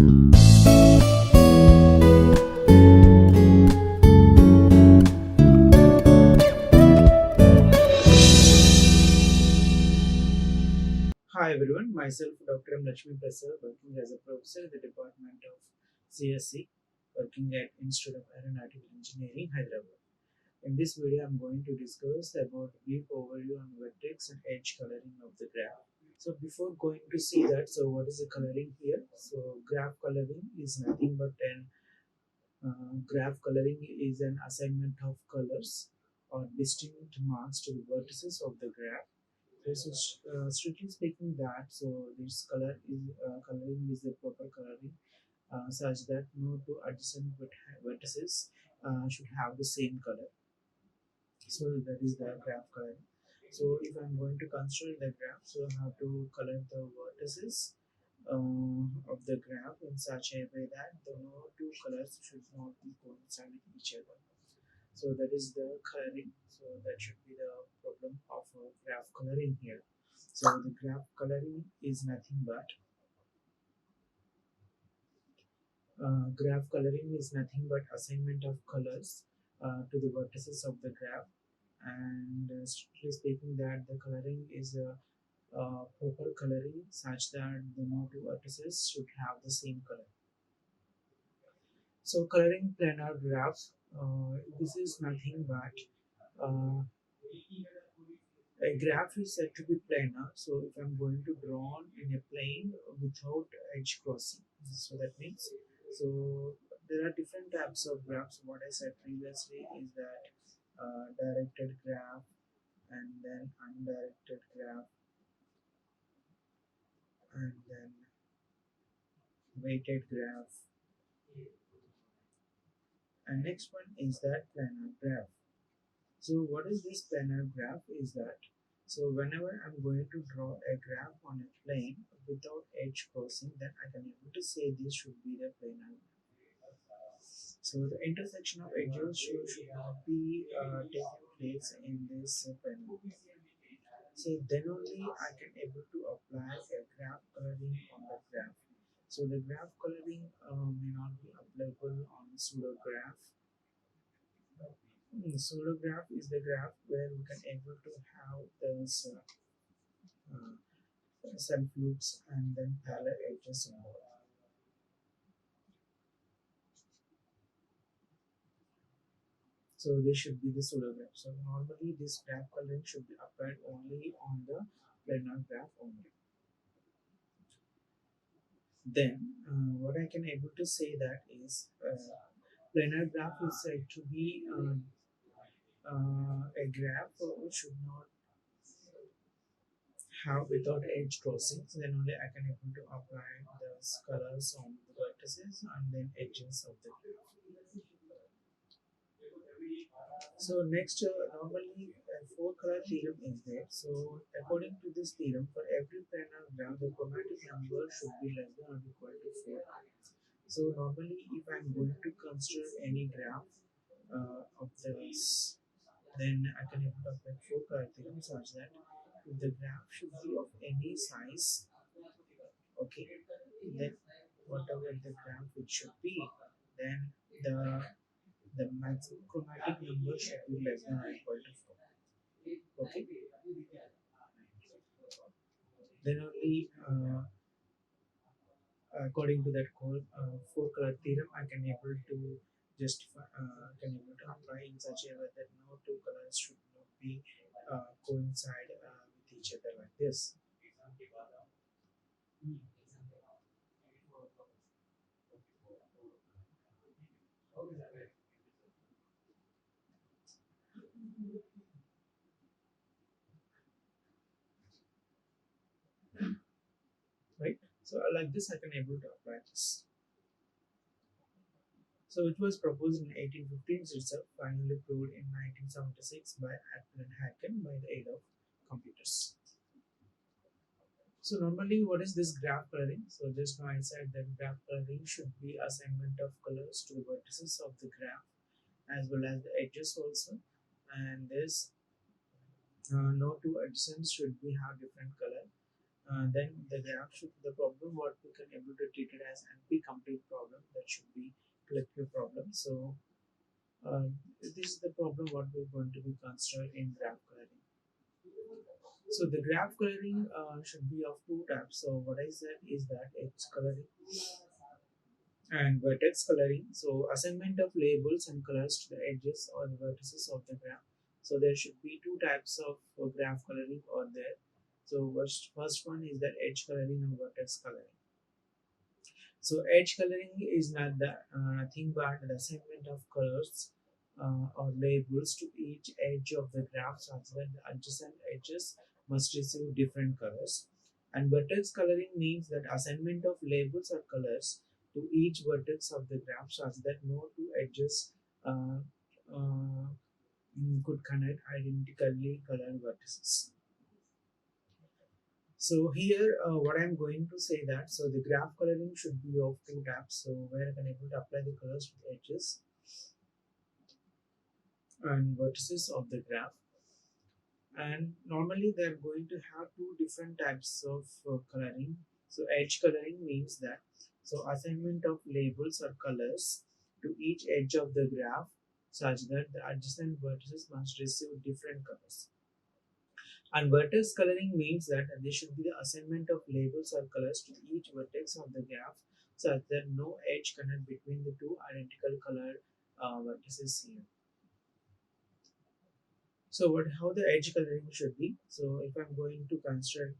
Hi everyone, myself Dr. Lakshmi Prasad, working as a professor in the Department of CSC, working at Institute of Aeronautical Engineering, Hyderabad. In this video, I'm going to discuss about brief overview on vertex and edge coloring of the graph. So before going to see that, so what is the coloring here? So graph coloring is nothing but an graph coloring is an assignment of colors or distinct marks to the vertices of the graph. This is strictly speaking that so this coloring is the proper coloring such that no two adjacent vertices should have the same color. So that is the graph coloring. So if I'm going to construct the graph, so I have to color the vertices of the graph in such a way that the no two colors should not be coinciding with each other. So that is the coloring. So that should be the problem of graph coloring here. So the graph coloring is nothing but assignment of colors to the vertices of the graph, and strictly speaking that the coloring is a proper coloring such that the no two vertices should have the same color. So coloring planar graph, this is nothing but a graph is said to be planar. So if I'm going to draw in a plane without edge crossing, so that means so there are different types of graphs. What I said previously is that directed graph and then undirected graph and then weighted graph, and next one is that planar graph. So what is this planar graph is that so whenever I'm going to draw a graph on a plane without edge crossing, then I can able to say this should be the planar graph. So the intersection of edges should not be taking place in this planar graph. So then only I can able to apply a graph coloring on the graph. So the graph coloring may not be applicable on pseudograph. Pseudograph is the graph where we can able to have those self loops and then parallel edges involved. So this should be the pseudograph. So normally this graph coloring should be applied only on the planar graph only. Then what I can able to say that is planar graph is said to be a graph which should not have without edge crossings. Then only I can able to apply the colors on the vertices and then edges of the graph. So next, normally a four-color theorem is there. So according to this theorem, for every planar graph, the chromatic number should be less than or equal to 4. So normally, if I'm going to consider any graph of this, then I can able to apply four-color theorem such that if the graph should be of any size, okay, then whatever the graph it should be, then the maximum chromatic number should be less than or equal to 4. Okay, then only according to that four color theorem, I can able to justify, can able to apply in such a way that no two colors should not be coincide with each other like this. Right. So like this, I can able to apply this. So it was proposed in 1815 itself, finally proved in 1976 by Apple and Haken by the aid of computers. So normally, what is this graph coloring? So just now I said that graph coloring should be assignment of colors to the vertices of the graph as well as the edges also. And this no two adjacents should be have different color. then the graph should the problem what we can able to treat it as NP complete problem, that should be collective problem. So uh, this is the problem what we're going to be considered in graph coloring. So the graph coloring should be of two types. So what I said is that edge coloring and vertex coloring. So assignment of labels and colors to the edges or the vertices of the graph. So there should be two types of graph coloring or there. So first one is that edge coloring and vertex coloring. So edge coloring is nothing but the assignment of colors or labels to each edge of the graph such that the adjacent edges must receive different colors. And vertex coloring means that assignment of labels or colors to each vertex of the graph such that no two edges uh, uh, could connect identically colored vertices. So here, what I'm going to say that so the graph coloring should be of two types. So where I can able to apply the colors to the edges and vertices of the graph. And normally they're going to have two different types of coloring. So edge coloring means that so assignment of labels or colors to each edge of the graph such that the adjacent vertices must receive different colors. And vertex coloring means that there should be the assignment of labels or colors to each vertex of the graph such that no edge connect between the two identical colored vertices here. So what how the edge coloring should be? So if I'm going to consider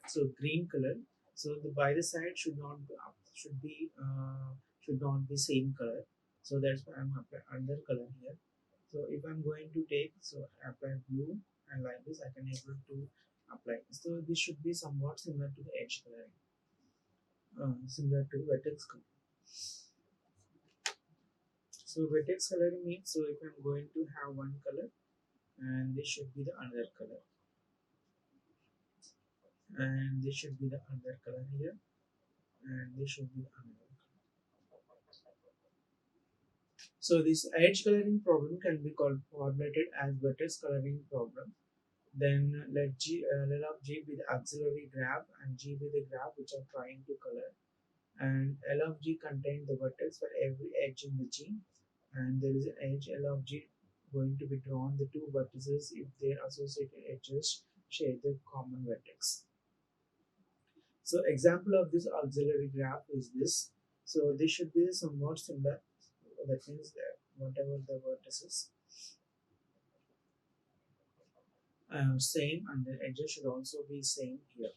so green color, so the by the side should not be up, should not be same color. So that's why I'm applying another color here. So if I'm going to take so apply blue and like this, I can able to apply. So this should be somewhat similar to the edge coloring, similar to vertex color. So vertex coloring means so if I'm going to have one color and this should be the another color and this should be the another color here and this should be the another. So this edge coloring problem can be called formulated as vertex coloring problem. Then let of G be the auxiliary graph and G be the graph which are trying to color. And L of G contain the vertex for every edge in the G. And there is an edge L of G going to be drawn the two vertices if their associated edges share the common vertex. So example of this auxiliary graph is this. So this should be somewhat similar. That means that whatever the vertices same and the edges should also be same here.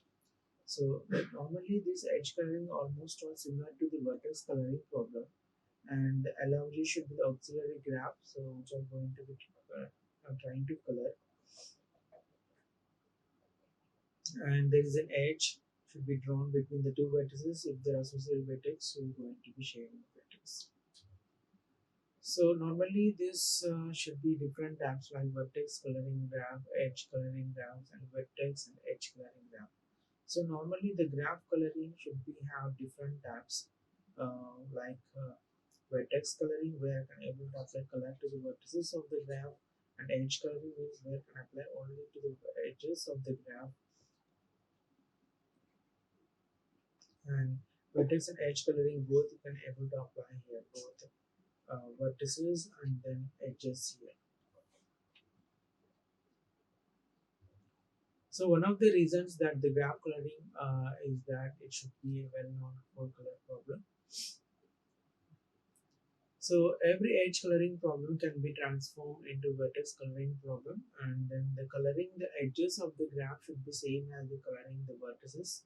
So normally this edge coloring almost all similar to the vertex coloring problem, and the LOG should be the auxiliary graph, so which are going to be trying to color, and there is an edge should be drawn between the two vertices if they're associated vertex, so you're going to be sharing the vertex. So normally this should be different tabs like vertex coloring graph, edge coloring graphs, and vertex and edge coloring graph. So normally the graph coloring should be have different tabs vertex coloring where I can able to apply color to the vertices of the graph, and edge coloring is where I can apply only to the edges of the graph, and vertex and edge coloring both you can able to apply here both vertices and then edges here. So one of the reasons that the graph coloring is that it should be a well-known four color problem. So every edge coloring problem can be transformed into vertex coloring problem, and then the coloring the edges of the graph should be same as the coloring the vertices,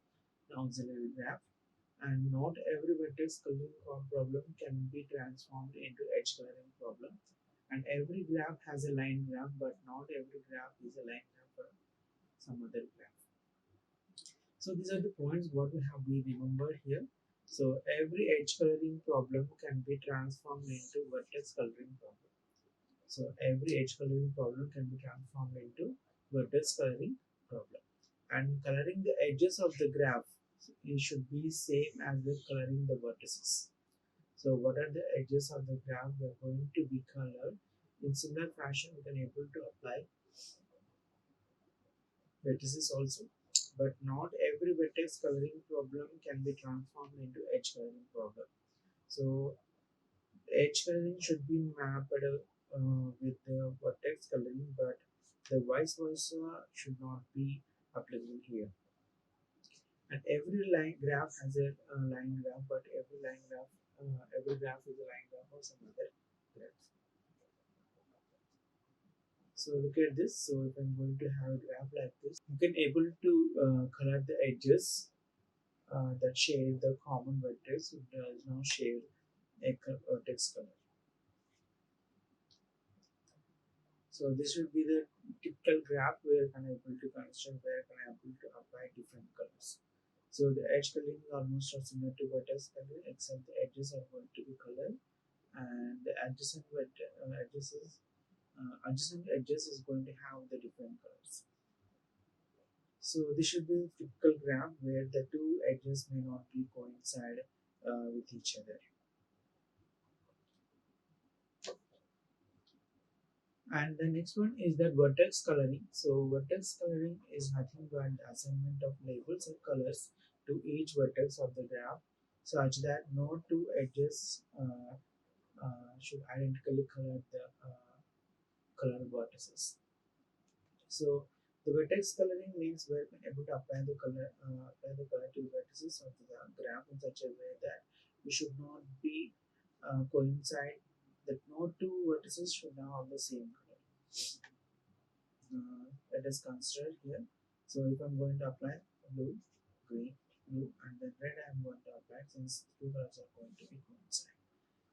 the auxiliary graph, and not every vertex coloring problem can be transformed into edge coloring problem. And every graph has a line graph, but not every graph is a line graph for some other graph. So these are the points what we have we remember here. So every edge coloring problem can be transformed into vertex coloring problem. So every edge coloring problem can be transformed into vertex coloring problem. And coloring the edges of the graph, it should be same as the coloring the vertices. So what are the edges of the graph we are going to be colored in similar fashion we can able to apply vertices also, but not every vertex coloring problem can be transformed into edge coloring problem. So edge coloring should be mapped with the vertex coloring, but the vice versa should not be applicable here. And every line graph has a line graph, but every graph is a line graph or some other graph. So look at this. So if I'm going to have a graph like this, you can able to color the edges that share the common vertex. It does not share a vertex color. So this will be the typical graph where can I able to construct, where can I able to apply different colors. So the edge coloring is almost similar to vertex coloring, except the edges are going to be colored, and the adjacent edges is going to have the different colors. So this should be a typical graph where the two edges may not be coincide with each other. And the next one is that vertex coloring. So vertex coloring is nothing but the assignment of labels or colors to each vertex of the graph such that no two edges should identically color the color vertices. So the vertex coloring means we're able to apply the color to vertices of the graph in such a way that we should not be coincide, that no two vertices should now have the same color. Let us consider here. So if I'm going to apply blue, green, blue, and then red, I'm going to apply since two colors are going to be coincide.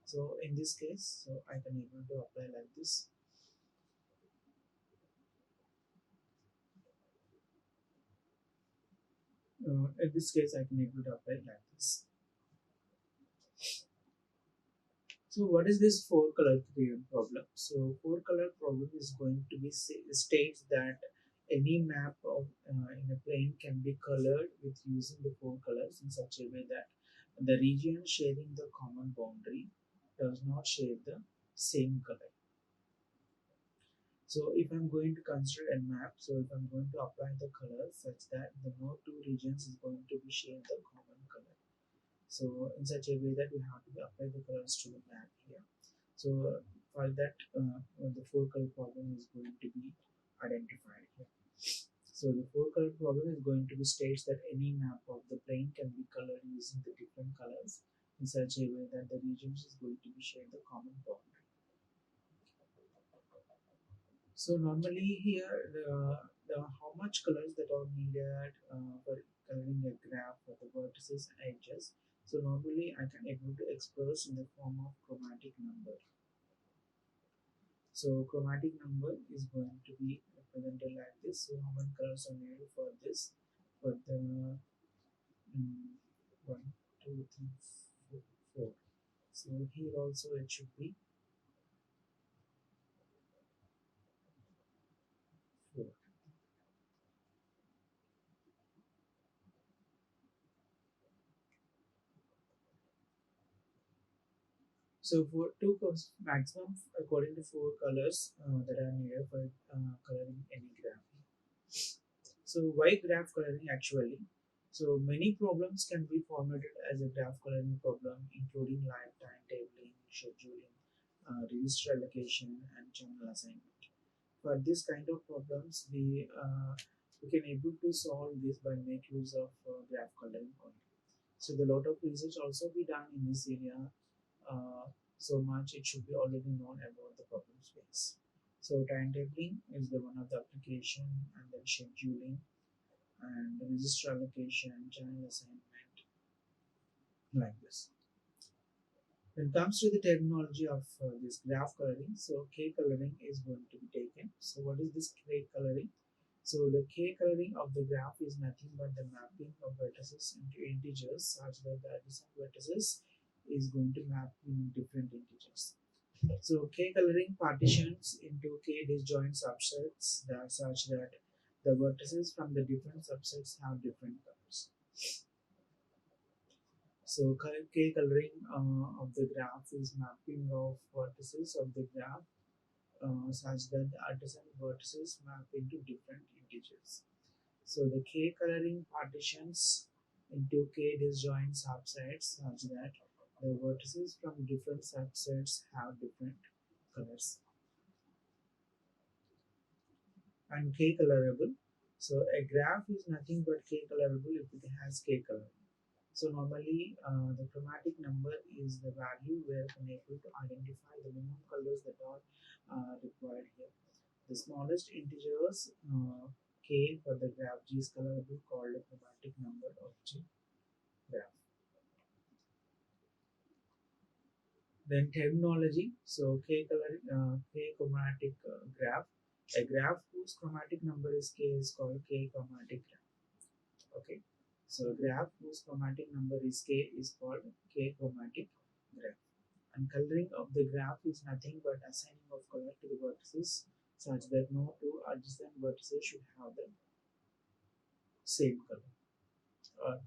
So in this case, so I can able to apply like this. In this case, I can able to apply like this. So what is this four color theorem problem? So four color problem is going to be states that any map of in a plane can be colored with using the four colors in such a way that the region sharing the common boundary does not share the same color. So if I'm going to consider a map, so if I'm going to apply the colors such that the no two regions is going to be share the common color. So in such a way that we have to apply the colors to the map here. So for that, the four color problem is going to be identified here. So the four color problem is going to be states that any map of the plane can be colored using the different colors in such a way that the regions is going to be shared the common boundary. So normally here the how much colors that are needed for coloring a graph for the vertices and edges. So normally I can able to express in the form of chromatic number. So chromatic number is going to be represented like this. So how many colors are needed for this? For the one, two, three, four. So here also it should be four. So for two maximum according to four colors that are needed for coloring any graph. So why graph coloring actually? So many problems can be formatted as a graph coloring problem, including live timetabling, scheduling, register allocation, and channel assignment. For this kind of problems, we can able to solve this by make use of graph coloring only. So the lot of research also be done in this area. So much it should be already known about the problem space. So timetabling is the one of the application, and then scheduling and register allocation, channel assignment, like this. When it comes to the terminology of this graph coloring, so K coloring is going to be taken. So what is this K coloring? So the K coloring of the graph is nothing but the mapping of vertices into integers such that the adjacent vertices is going to map in different integers. So K coloring partitions into K disjoint subsets that such that the vertices from the different subsets have different colors. So K coloring of the graph is mapping of vertices of the graph such that the adjacent vertices map into different integers. So the K coloring partitions into K disjoint subsets such that the vertices from different subsets have different colors. And K colorable. So a graph is nothing but K colorable if it has K color. So normally the chromatic number is the value where we able to identify the minimum colors that are required here. The smallest integers K for the graph G is colorable called a chromatic number of G graph. Then terminology. So K chromatic graph. A graph whose chromatic number is K is called K chromatic graph. Okay. So a graph whose chromatic number is K is called K chromatic graph. And coloring of the graph is nothing but assigning of color to the vertices such that no two adjacent vertices should have the same color. Or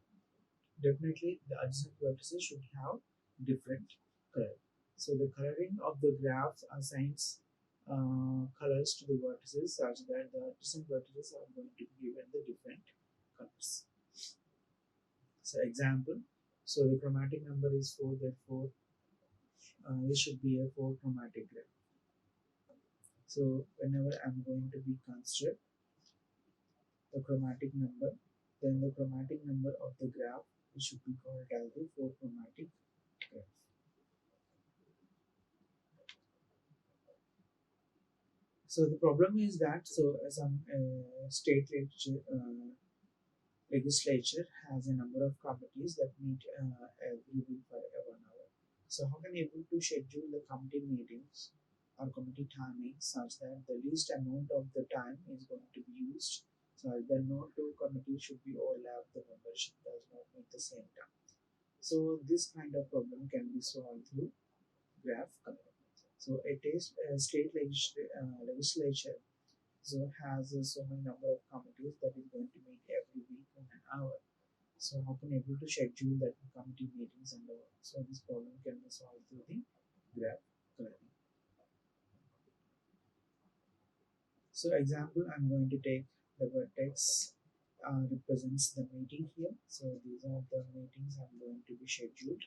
definitely the adjacent vertices should have different color. So the coloring of the graph assigns colors to the vertices such that the adjacent vertices are going to be given the different colors. So example, so the chromatic number is 4, therefore this should be a 4 chromatic graph. So whenever I'm going to be consider the chromatic number, then the chromatic number of the graph it should be called as the 4 chromatic graph. So the problem is that some state legislature has a number of committees that meet every week for 1 hour. So how can you able to schedule the committee meetings or committee timings such that the least amount of the time is going to be used so that no two committees should be overlap, the membership does not meet the same time. So this kind of problem can be solved through graph coloring. So it is a legislature so has so many number of committees that is going to meet every week in an hour. So how can able to schedule that committee meetings and all? So this problem can be solved through the graph coloring. So example, I'm going to take the vertex represents the meeting here. So these are the meetings I'm going to be scheduled,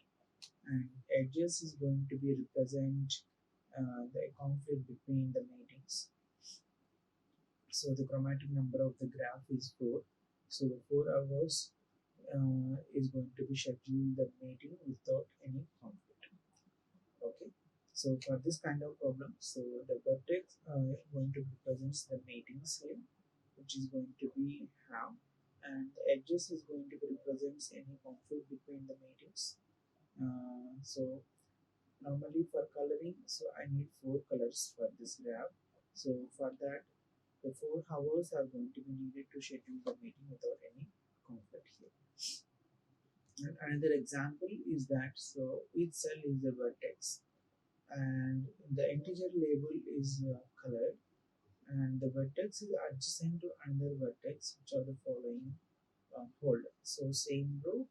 and edges is going to be represent the conflict between the meetings. So the chromatic number of the graph is 4. So the 4 hours is going to be scheduled the meeting without any conflict. Okay. So for this kind of problem, so the vertex going to represent the meetings here, which is going to be have, and the edges is going to be represents any conflict between the meetings. So normally for coloring, so I need 4 colors for this graph. So for that, the 4 hours are going to be needed to schedule the meeting without any conflict here. And another example is that so each cell is a vertex and the integer label is colored and the vertex is adjacent to another vertex which are the following hold. So same row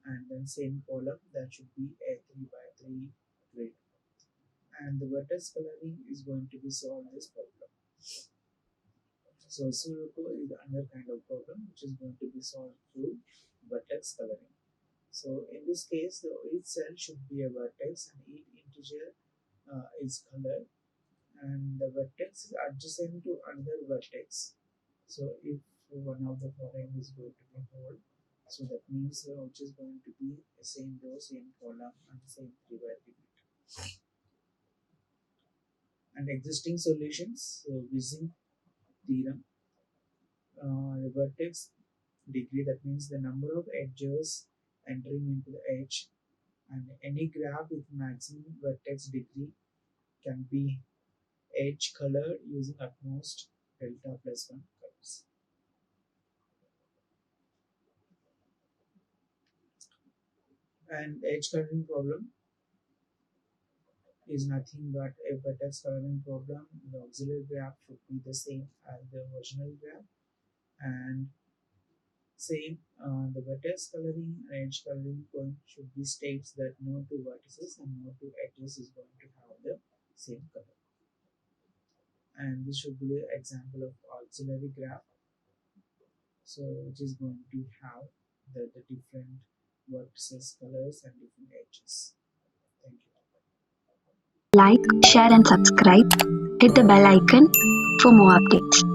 and then same column that should be a 3 by 3 grid and the vertex coloring is going to be solved this problem. So Sudoku is another kind of problem which is going to be solved through vertex coloring. So in this case, each cell should be a vertex and each integer is colored and the vertex is adjacent to another vertex. So if one of the following is going to be whole, so that means which is going to be the same row, same column and same 3 by 3 and existing solutions. So using theorem, the vertex degree that means the number of edges entering into the edge and any graph with maximum vertex degree can be edge colored using at most delta plus 1 colors. And edge coloring problem is nothing but a vertex coloring problem. The auxiliary graph should be the same as the original graph and same the vertex coloring and edge coloring point should be states that no two vertices and no two edges is going to have the same color. And this should be an example of auxiliary graph. So which is going to have the different vertices, colors, and different edges. Thank you. Like, share and subscribe. Hit the bell icon for more updates.